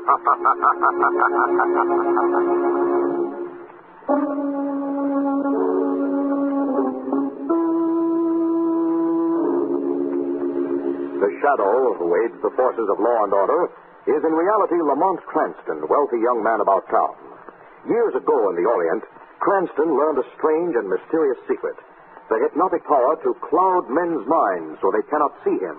The shadow who aids the forces of law and order is in reality Lamont Cranston, wealthy young man about town. Years ago in the Orient, Cranston learned a strange and mysterious secret, the hypnotic power to cloud men's minds so they cannot see him.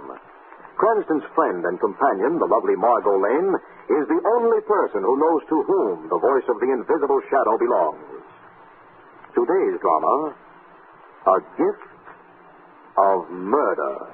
Cranston's friend and companion, the lovely Margot Lane, is the only person who knows to whom the voice of the invisible shadow belongs. Today's drama, A Gift of Murder.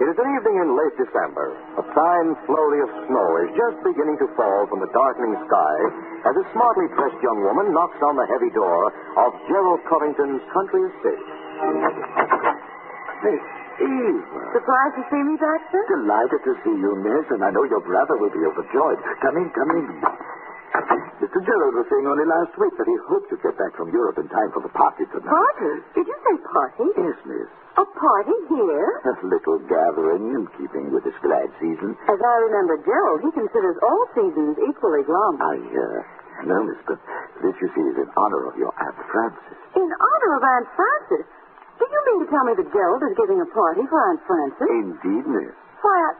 It is an evening in late December. A fine flurry of snow is just beginning to fall from the darkening sky as a smartly dressed young woman knocks on the heavy door of Gerald Covington's country estate. Miss Eve. Surprised to see me, Baxter? Delighted to see you, miss, and I know your brother will be overjoyed. Come in, come in. Mr. Gerald was saying only last week that he hoped to get back from Europe in time for the party tonight. Party? Did you say party? Yes, miss. A party here? A little gathering in keeping with this glad season. As I remember Gerald, he considers all seasons equally glum. I know, miss, but this, you see, is in honor of your Aunt Frances. In honor of Aunt Frances? Do you mean to tell me that Gerald is giving a party for Aunt Frances? Indeed, miss. Why,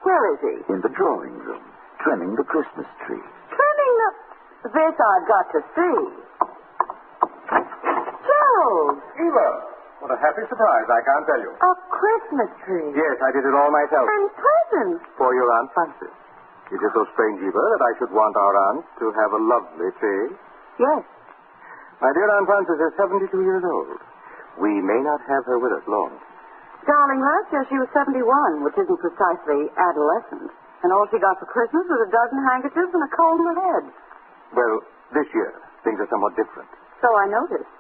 where is he? In the drawing room, trimming the Christmas tree. Trimming the... This I've got to see. Gerald! Eva! What a happy surprise, I can't tell you. A Christmas tree. Yes, I did it all myself. And presents. For your Aunt Frances. Is it so strange, Eva, that I should want our aunt to have a lovely tree? Yes. My dear Aunt Frances is 72 years old. We may not have her with us long. Darling, last year she was 71, which isn't precisely adolescent. And all she got for Christmas was a dozen handkerchiefs and a cold in the head. Well, this year, things are somewhat different. So I noticed.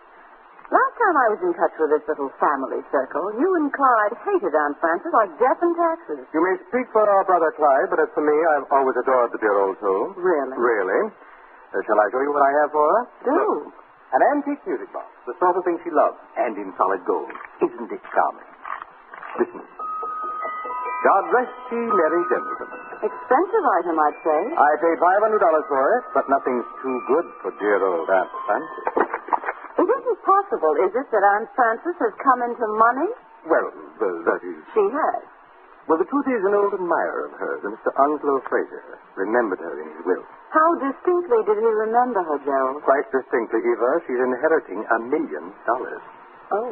Last time I was in touch with this little family circle, you and Clyde hated Aunt Frances like death and taxes. You may speak for our brother Clyde, but as for me, I've always adored the dear old soul. Really? Really? Shall I show you what I have for her? Do. Look, an antique music box, the sort of thing she loves, and in solid gold. Isn't it charming? Listen. God rest ye merry gentlemen. Expensive item, I'd say. I paid $500 for it, but nothing's too good for dear old Aunt Frances. It isn't possible, is it, that Aunt Frances has come into money? Well, that is... She has. Well, the truth is, an old admirer of hers, a Mr. Onslow Fraser, remembered her in his will. How distinctly did he remember her, Gerald? Quite distinctly, Eva. She's inheriting $1 million. Oh.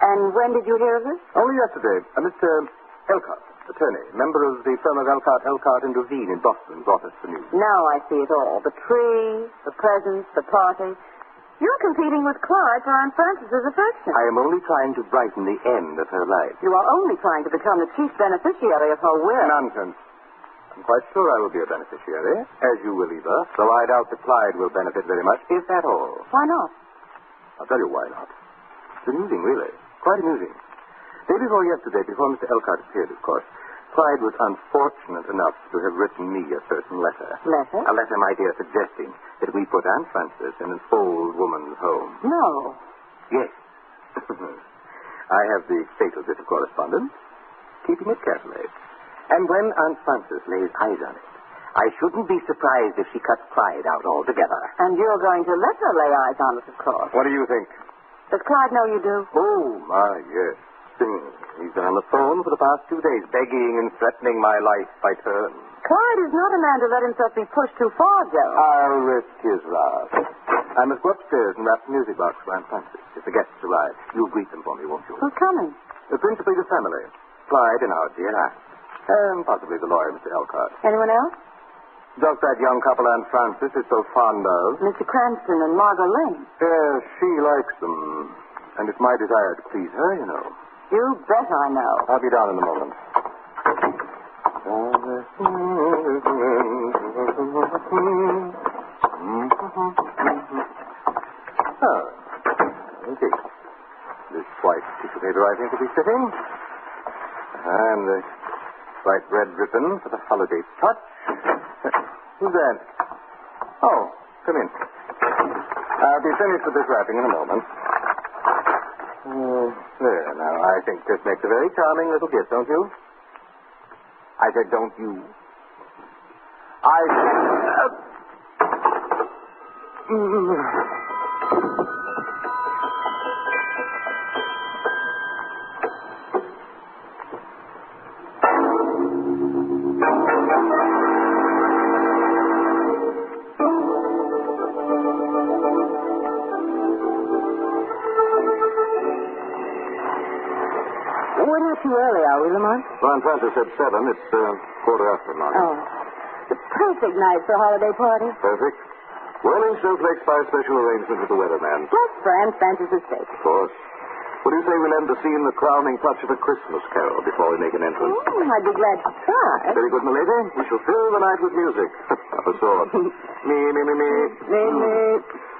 And when did you hear of this? Only yesterday, Mr. Elcott, attorney, member of the firm of Elcott and Devine in Boston, brought us the news. Now I see it all. The tree, the presents, the party. You're competing with Clyde for Aunt Frances's affection. I am only trying to brighten the end of her life. You are only trying to become the chief beneficiary of her will. Nonsense. I'm quite sure I will be a beneficiary, as you will, Eva, though I doubt that Clyde will benefit very much, if at all. Why not? I'll tell you why not. It's amusing, really. Quite amusing. Day before yesterday, before Mr. Elcott appeared, of course, Clyde was unfortunate enough to have written me a certain letter. Letter? A letter, my dear, suggesting that we put Aunt Frances in an old woman's home. No. Yes. I have the fatal bit of correspondence, keeping it carefully. And when Aunt Frances lays eyes on it, I shouldn't be surprised if she cuts Clyde out altogether. And you're going to let her lay eyes on it, of course. What do you think? Does Clyde know you do? Oh, my, yes. He's been on the phone for the past 2 days, begging and threatening my life by turns. Clyde is not a man to let himself be pushed too far, Gerald. I'll risk his wrath. I must go upstairs and wrap the music box for Aunt Frances. If the guests arrive, you'll greet them for me, won't you? Who's coming? Principally the family. Clyde and our dear aunt. And possibly the lawyer, Mr. Elcott. Anyone else? Just that young couple Aunt Frances is so fond of. Mr. Cranston and Margot Lane. Yes, she likes them. And it's my desire to please her, you know. You bet I know. I'll be down in a moment. Oh, okay. This white piece of paper, I think, will be fitting. And the bright red ribbon for the holiday touch. Who's that? Oh, come in. I'll be finished with this wrapping in a moment. There, now, I think this makes a very charming little gift, don't you? I said, don't you? I said... We're not too early, are we, Lamont? Aunt Frances said 7. It's quarter after, Margaret. Oh. The perfect night for a holiday party. Perfect. Whirling snowflakes by special arrangement with the weatherman. Just for Aunt Frances' sake. Of course. What do you say we lend the scene the crowning touch of a Christmas carol before we make an entrance? I'd be glad to try. Very good, milady. We shall fill the night with music. Of a sort. Me, me, me, me. Me, me.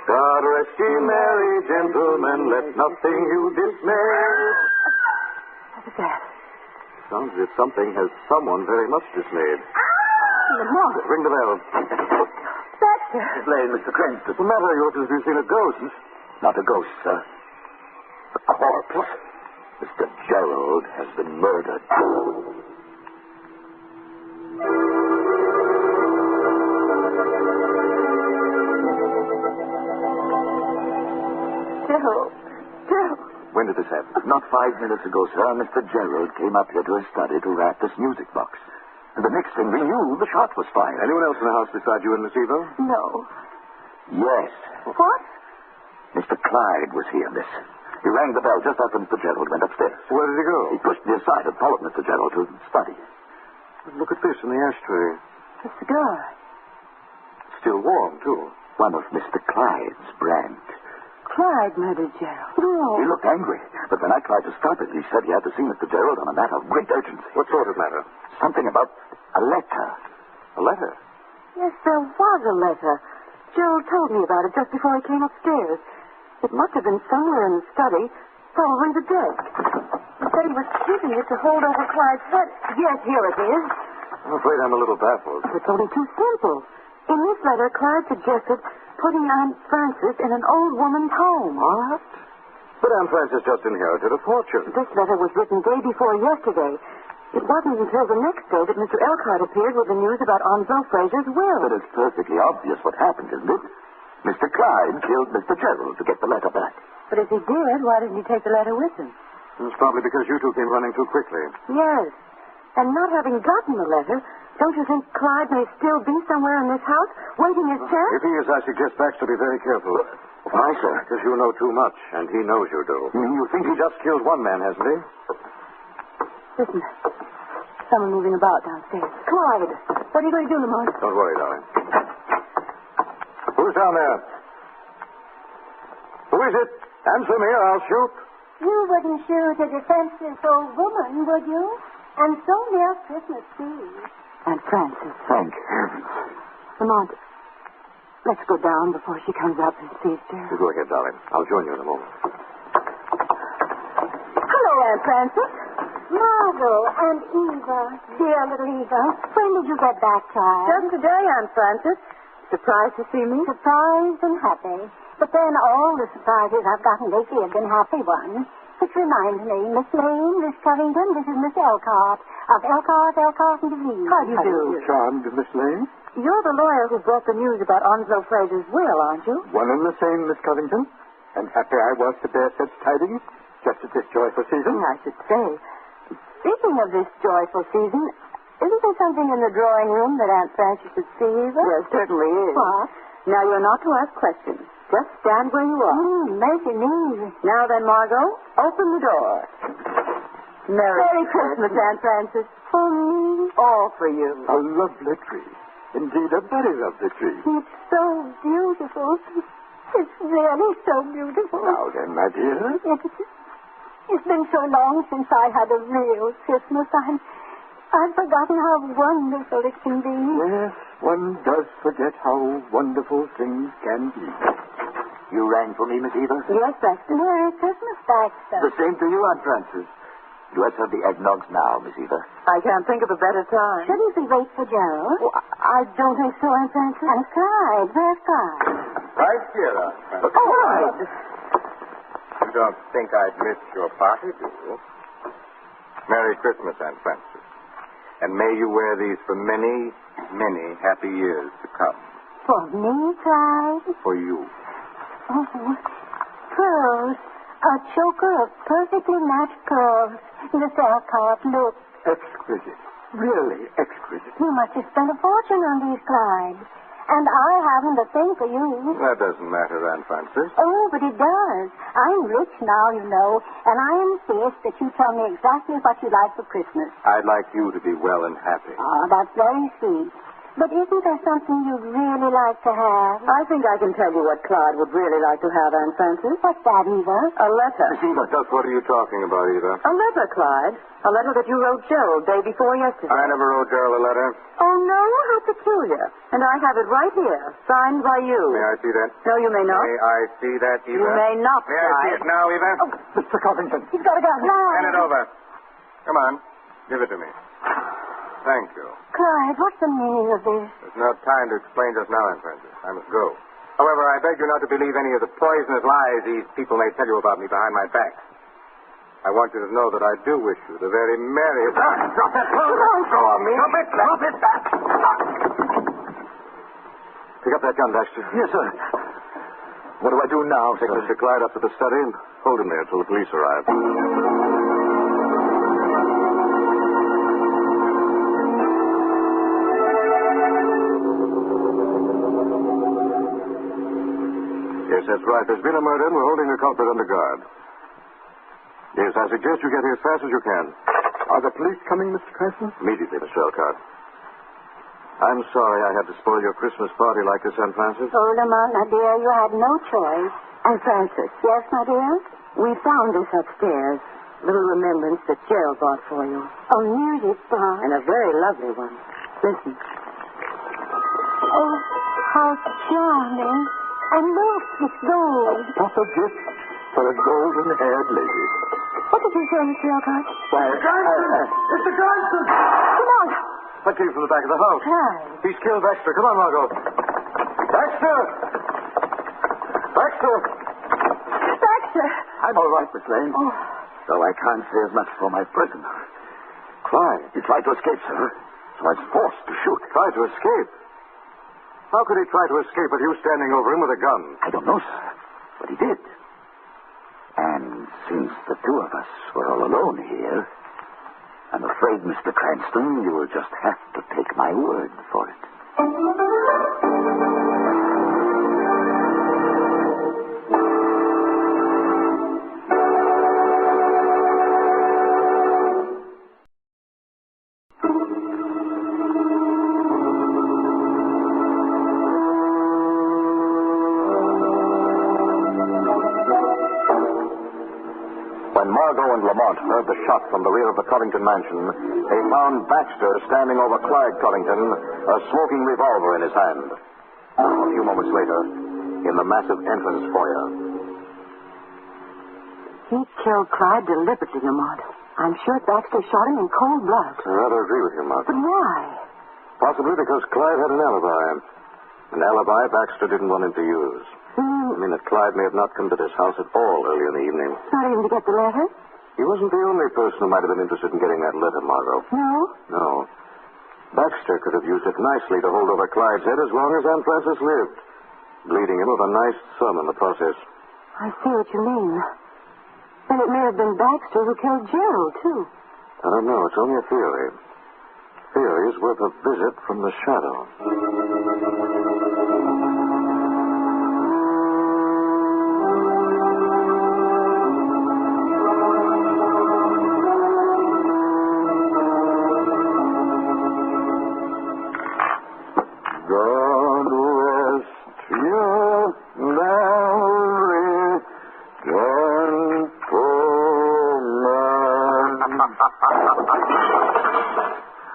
God rest ye merry gentlemen, let nothing you dismay. What was that? Sounds as if something has someone very much dismayed. Lamont. Ring the bell. Baxter. Miss Lane, Mr. Cranston. What's the matter? You ought to have seen a ghost. Not a ghost, sir. A corpse. Mr. Gerald has been murdered. Gerald. When did this happen? Not 5 minutes ago, sir, Mr. Gerald came up here to his study to wrap this music box. And the next thing we knew, the shot was fired. Anyone else in the house besides you and Miss Eva? No. Yes. What? Mr. Clyde was here, miss. He rang the bell just after Mr. Gerald went upstairs. Where did he go? He pushed me aside and followed Mr. Gerald to his study. Look at this in the ashtray. A cigar. Still warm, too. One of Mr. Clyde's brand. Clyde murdered Gerald. No. He looked angry, but when I tried to stop it, he said he had to see Mr. Gerald on a matter of great urgency. What sort of matter? Something about a letter. A letter? Yes, there was a letter. Gerald told me about it just before he came upstairs. It must have been somewhere in the study, probably the desk. He said he was keeping it to hold over Clyde's head. Yes, here it is. I'm afraid I'm a little baffled. It's only too simple. In this letter, Clyde suggested putting Aunt Frances in an old woman's home. What? But Aunt Frances just inherited a fortune. This letter was written day before yesterday. It wasn't until the next day that Mr. Elkhart appeared with the news about Onslow Fraser's will. But it's perfectly obvious what happened, isn't it? Mr. Clyde killed Mr. Gerald to get the letter back. But if he did, why didn't he take the letter with him? It's probably because you two came running too quickly. Yes. And not having gotten the letter, don't you think Clyde may still be somewhere in this house, waiting his chance? If he is, I suggest Baxter be very careful. Why, sir? Because you know too much, and he knows you do. You think He just killed one man, hasn't he? Listen. Someone moving about downstairs. Clyde, what are you going to do, Lamont? Don't worry, darling. Who's down there? Who is it? Answer me or I'll shoot. You wouldn't shoot a defenseless old woman, would you? And so near Christmas Eve. Aunt Frances. Thank heavens. Lamont, let's go down before she comes up and sees Gerald. You go ahead, darling. I'll join you in a moment. Hello, Aunt Frances. Margot and Eva, dear little Eva, when did you get back, child? Just today, Aunt Frances. Surprised to see me? Surprised and happy. But then all the surprises I've gotten lately have been happy ones. Which reminds me, Miss Lane, Miss Covington, this is Miss Elkhart, of Elkhart and DeVere. How do you do? Charmed, Miss Lane? You're the lawyer who brought the news about Onslow Fraser's will, aren't you? One and the same, Miss Covington. And happy I was to bear such tidings, just at this joyful season. I should say. Speaking of this joyful season, isn't there something in the drawing room that Aunt Frances should see, Eva? There certainly is. What? Now, you're not to ask questions. Just stand where you are. Make it easy. Now then, Margot, open the door. Merry Christmas, Aunt Frances. For me? All for you. A lovely tree. Indeed, a very lovely tree. It's so beautiful. It's really so beautiful. Now then, my dear. It's been so long since I had a real Christmas. I've forgotten how wonderful it can be. Yes, one does forget how wonderful things can be. You rang for me, Miss Eva? Yes, Baxter. Merry Christmas, Baxter. The same to you, Aunt Frances. Let's have the eggnogs now, Miss Eva. I can't think of a better time. Shouldn't we wait for Gerald? Oh, I don't think so, Aunt Frances. And Clyde. Where's Clyde? Right here, Aunt Frances. Clyde! You don't think I'd miss your party, do you? Merry Christmas, Aunt Frances. And may you wear these for many, many happy years to come. For me, Clyde? For you. Oh, pearls. A choker of perfectly matched pearls. Miss Elcott, look. Exquisite. Really exquisite. You must have spent a fortune on these, Clyde. And I haven't a thing for you. That doesn't matter, Aunt Frances. Oh, but it does. I'm rich now, you know, and I insist that you tell me exactly what you like for Christmas. I'd like you to be well and happy. Oh, that's very sweet. But isn't there something you'd really like to have? I think I can tell you what Clyde would really like to have, Aunt Frances. What's that, Eva? A letter. Miss Eva, Just what are you talking about, Eva? A letter, Clyde. A letter that you wrote Gerald day before yesterday. I never wrote Gerald a letter. Oh, no? How peculiar. And I have it right here, signed by you. May I see that? No, you may not. May I see that, Eva? You may not, May I see Clyde. it now, Eva? Mr. Covington. He's got a gun. Hand it over. Come on. Give it to me. Thank you. Clyde, what's the meaning of this? There's no time to explain just now, Aunt Frances. I must go. However, I beg you not to believe any of the poisonous lies these people may tell you about me behind my back. I want you to know that I do wish you the very merriest... Drop that phone. Don't throw on me. Drop it. Drop it back. Pick up that gun, Baxter. Yes, sir. What do I do now, Take sir? Mr. Clyde up to the study and hold him there till the police arrive. Yes, that's right. There's been a murder, and we're holding the culprit under guard. Yes, I suggest you get here as fast as you can. Are the police coming, Mr. Cranston? Immediately, Mr. Elcott. I'm sorry I had to spoil your Christmas party like this, Aunt Frances. Oh, Lamont, my dear, you had no choice. Aunt Frances, Yes, my dear? we found this upstairs. Little remembrance that Gerald bought for you. A music box. And a very lovely one. Listen. Oh, how charming. And look, it's gold. Proper gift for a golden-haired lady. What did you say, Mr. Elcott? Why, Mr. Cranston! Come on. That came from the back of the house. Clyde. He's killed Baxter. Come on, Margot. Baxter! Baxter! Baxter. I'm all right, Miss Lane. Oh. Though I can't say as much for my prisoner. Clyde. He tried to escape, sir. So I was forced to shoot. Tried to escape? How could he try to escape with you standing over him with a gun? I don't know, sir. But he did. And since the two of us were all alone here, I'm afraid, Mr. Cranston, you will just have to take my word for it. When Margot and Lamont heard the shot from the rear of the Covington mansion, they found Baxter standing over Clyde Covington, a smoking revolver in his hand. A few moments later, in the massive entrance foyer. He killed Clyde deliberately, Lamont. I'm sure Baxter shot him in cold blood. I rather agree with you, Margot. But why? Possibly because Clyde had an alibi. An alibi Baxter didn't want him to use. I mean that Clyde may have not come to this house at all early in the evening. Not even to get the letter? He wasn't the only person who might have been interested in getting that letter, Margot. No? No. Baxter could have used it nicely to hold over Clyde's head as long as Aunt Frances lived, bleeding him of a nice sum in the process. I see what you mean. Then it may have been Baxter who killed Gerald, too. I don't know. It's only a theory. Theory is worth a visit from the shadow. God rest your memory, gentlemen.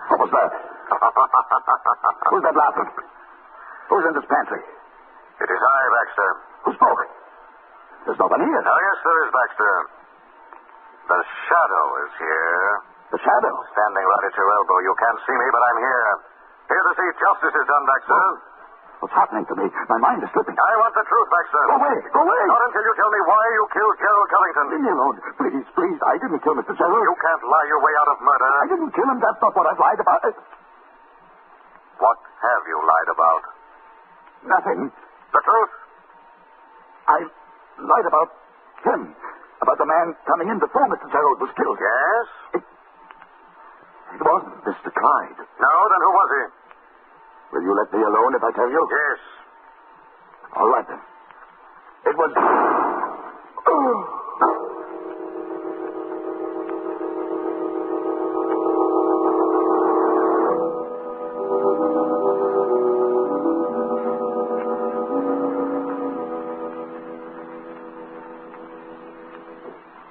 What was that? Who's that laughing? Who's in this pantry? It is I, Baxter. Who spoke? There's no one here. Oh, yes, there is, Baxter. The shadow is here. The shadow? Standing right at your elbow. You can't see me, but I'm here. Here to see justice is done, Baxter. What's happening to me? My mind is slipping. I want the truth, Baxter. Go away! Go away! Not until you tell me why you killed Gerald Covington. Leave me alone. Please, please. I didn't kill Mr. Gerald. You can't lie your way out of murder. I didn't kill him. That's not what I've lied about. What have you lied about? Nothing. The truth? I lied about him. About the man coming in before Mr. Gerald was killed. Yes? It wasn't Mr. Clyde. No, then who was he? Will you let me alone if I tell you? Yes. All right, then. It was...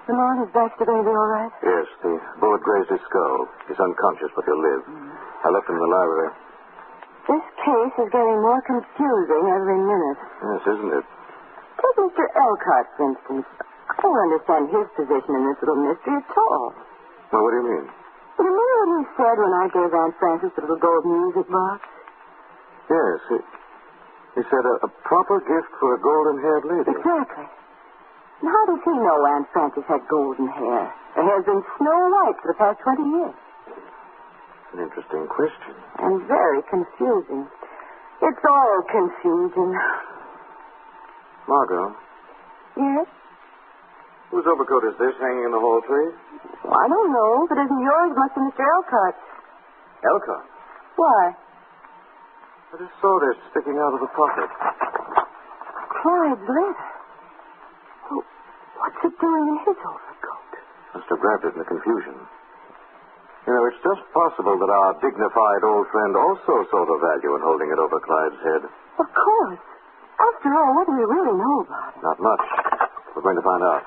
Lamont, is Baxter going to be all right? Yes, the bullet grazed his skull. He's unconscious, but he'll live. I left him in the library. This case is getting more confusing every minute. Yes, isn't it? Take Mr. Elcott, for instance. I don't understand his position in this little mystery at all. Well, what do you mean? You remember what he said when I gave Aunt Frances the little gold music box? Yes, he said a proper gift for a golden-haired lady. Exactly. And how does he know Aunt Frances had golden hair? Her hair's been snow white for the past 20 years. An interesting question. And very confusing. It's all confusing. Margot, Yes? whose overcoat is this hanging in the hall tree? Well, I don't know. If it isn't yours, it must be Mr. Elcott's. Elcott. Why? I just saw this sticking out of the pocket. Clyde's letter. Oh, what's it doing in his overcoat? Must have grabbed it in the confusion. You know, it's just possible that our dignified old friend also saw the value in holding it over Clyde's head. Of course. After all, what do we really know about it? Not much. We're going to find out.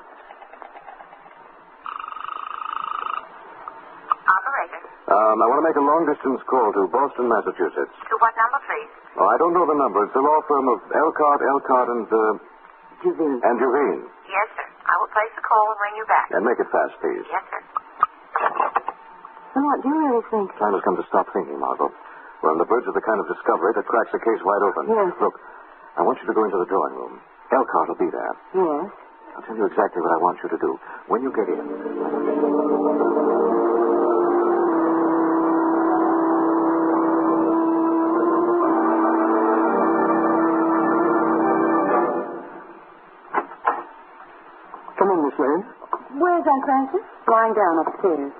Operator. I want to make a long-distance call to Boston, Massachusetts. To what number, please? Oh, I don't know the number. It's the law firm of Elcott, and Juvine. Yes, sir. I will place the call and ring you back. And make it fast, please. Yes, sir. What do you really think? Time has come to stop thinking, Margot. We're on the verge of the kind of discovery that cracks a case wide open. Yes. Look, I want you to go into the drawing room. Elcott will be there. Yes. I'll tell you exactly what I want you to do. When you get in... Come in, Miss Lane. Where's Aunt Frances? Lying down upstairs.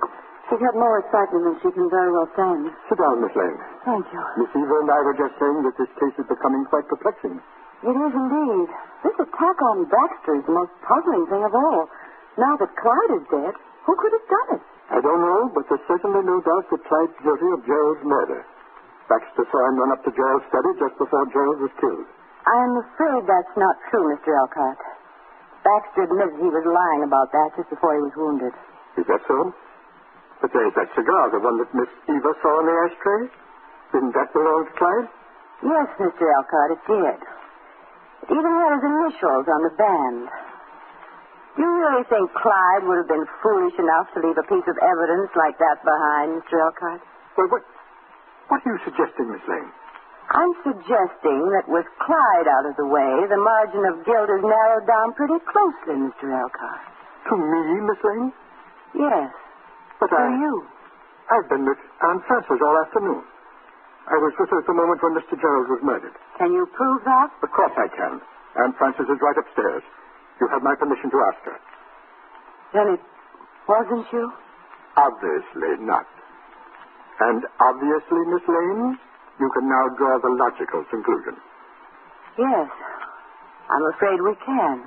She's had more excitement than she can very well stand. Sit down, Miss Lane. Thank you. Miss Eva and I were just saying that this case is becoming quite perplexing. It is indeed. This attack on Baxter is the most puzzling thing of all. Now that Clyde is dead, who could have done it? I don't know, but there's certainly no doubt that Clyde's guilty of Gerald's murder. Baxter saw him run up to Gerald's study just before Gerald was killed. I'm afraid that's not true, Mr. Elcott. Baxter admitted he was lying about that just before he was wounded. Is that so? But there's that cigar, the one that Miss Eva saw in the ashtray. Didn't that belong to Clyde? Yes, Mr. Elcott, it did. It even had his initials on the band. Do you really think Clyde would have been foolish enough to leave a piece of evidence like that behind, Mr. Elcott? Well, what are you suggesting, Miss Lane? I'm suggesting that with Clyde out of the way, the margin of guilt is narrowed down pretty closely, Mr. Elcott. To me, Miss Lane? Yes. But To you. I've been with Aunt Frances all afternoon. I was with her at the moment when Mr. Gerald was murdered. Can you prove that? Of course I can. Aunt Frances is right upstairs. You have my permission to ask her. Then it wasn't you? Obviously not. And obviously, Miss Lane, you can now draw the logical conclusion. Yes. I'm afraid we can.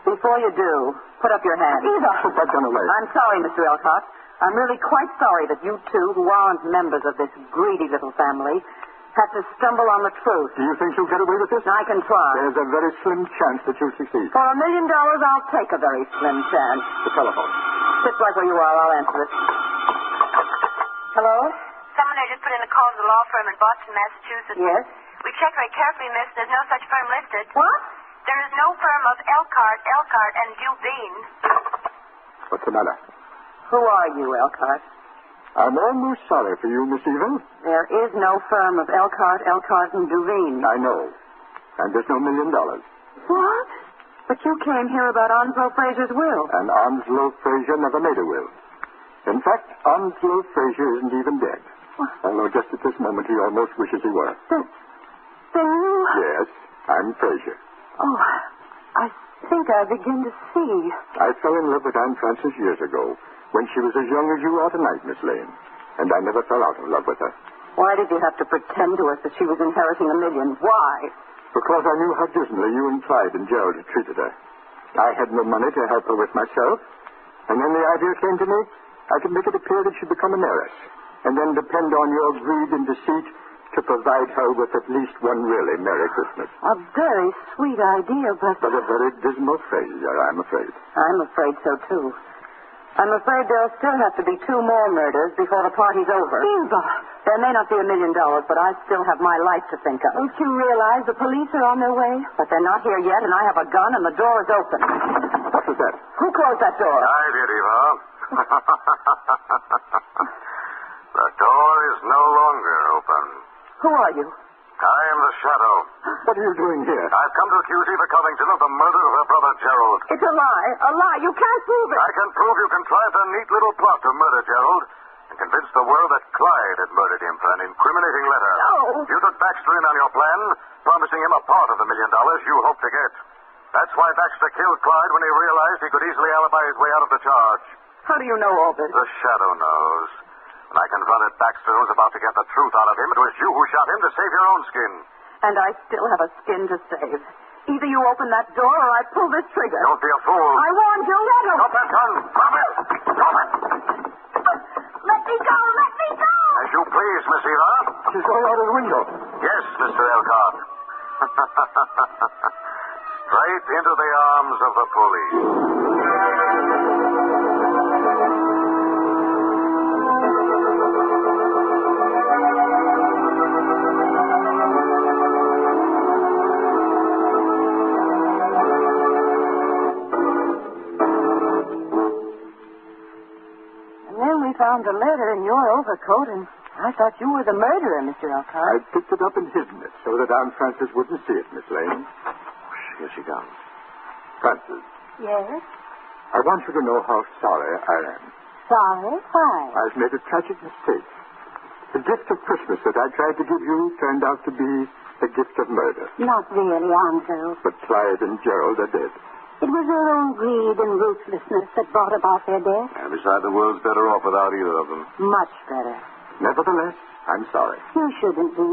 Before you do, put up your hand. Eva! Put that gun away. I'm sorry, Mr. Elcott. I'm really quite sorry that you two, who aren't members of this greedy little family, had to stumble on the truth. Do you think you'll get away with this? I can try. There's a very slim chance that you'll succeed. For $1 million, I'll take a very slim chance. The telephone. Sit right where you are. I'll answer it. Hello? Someone had just put in a call to the law firm in Boston, Massachusetts. Yes? We checked very carefully, miss. There's no such firm listed. What? There is no firm of Elkhart, and Dubin. What's the matter? Who are you, Elkhart? I'm almost sorry for you, Miss Eva. There is no firm of Elkhart, and Duveen. I know. And there's no $1 million. What? But you came here about Onslow Fraser's will. And Onslow Fraser never made a will. In fact, Onslow Fraser isn't even dead. What? Although just at this moment he almost wishes he were. Then you... Yes, I'm Fraser. Oh, I think I begin to see. I fell in love with Aunt Frances years ago, when she was as young as you are tonight, Miss Lane. And I never fell out of love with her. Why did you have to pretend to us that she was inheriting $1 million? Why? Because I knew how dismally you and Clyde and Gerald had treated her. I had no money to help her with myself. And then the idea came to me, I could make it appear that she'd become an heiress. And then depend on your greed and deceit to provide her with at least one really Merry Christmas. A very sweet idea, but But a very dismal failure, I'm afraid. I'm afraid so, too. I'm afraid there'll still have to be 2 more murders before the party's over. Eva! There may not be $1 million, but I still have my life to think of. Don't you realize the police are on their way? But they're not here yet, and I have a gun, and the door is open. What was that? Who closed that door? I did, Eva. The door is no longer open. Who are you? I am the Shadow. What are you doing here? I've come to accuse Eva Covington of the murder of her brother Gerald. It's a lie. A lie. You can't prove it. I can prove you contrived a neat little plot to murder Gerald and convince the world that Clyde had murdered him for an incriminating letter. No. You took Baxter in on your plan, promising him a part of the $1 million you hoped to get. That's why Baxter killed Clyde when he realized he could easily alibi his way out of the charge. How do you know all this? The Shadow knows. When I confronted Baxter and was about to get the truth out of him, it was you who shot him to save your own skin. And I still have a skin to save. Either you open that door or I pull this trigger. Don't be a fool. I warned you. Let him. Drop that gun. Drop it. Drop it. Let me go! Let me go! As you please, Miss Eva. She's going out of the window. Yes, Mr. Elcott. Straight into the arms of the police. Found a letter in your overcoat, and I thought you were the murderer, Mr. I Elkhart. picked it up and hidden it so that Aunt Frances wouldn't see it, Miss Lane. Here she comes. Frances, Yes? I want you to know how sorry I am. Sorry? Why? I've made a tragic mistake. The gift of Christmas that I tried to give you turned out to be a gift of murder. Not really, Ansel. But Clyde and Gerald are dead. It was your own greed and ruthlessness that brought about their death. And besides, the world's better off without either of them. Much better. Nevertheless, I'm sorry. You shouldn't be.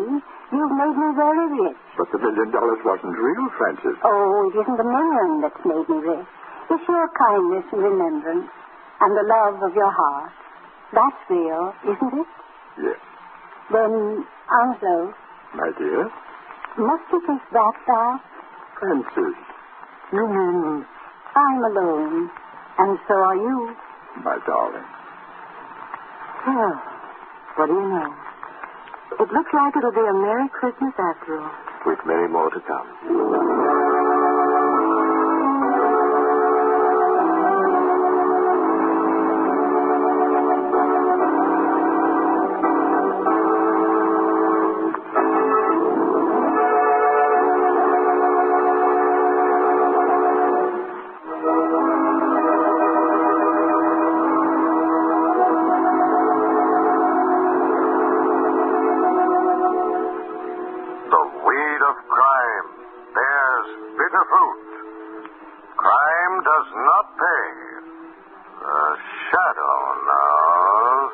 You've made me very rich. But the $1 million wasn't real, Frances. Oh, it isn't the million that's made me rich. It's your kindness and remembrance and the love of your heart. That's real, isn't it? Yes. Then, Ansel, My dear? must you take that back? Frances, you mean... I'm alone, and so are you. My darling. Well, what do you know? It looks like it'll be a Merry Christmas after all. With many more to come. Does not pay. The Shadow knows.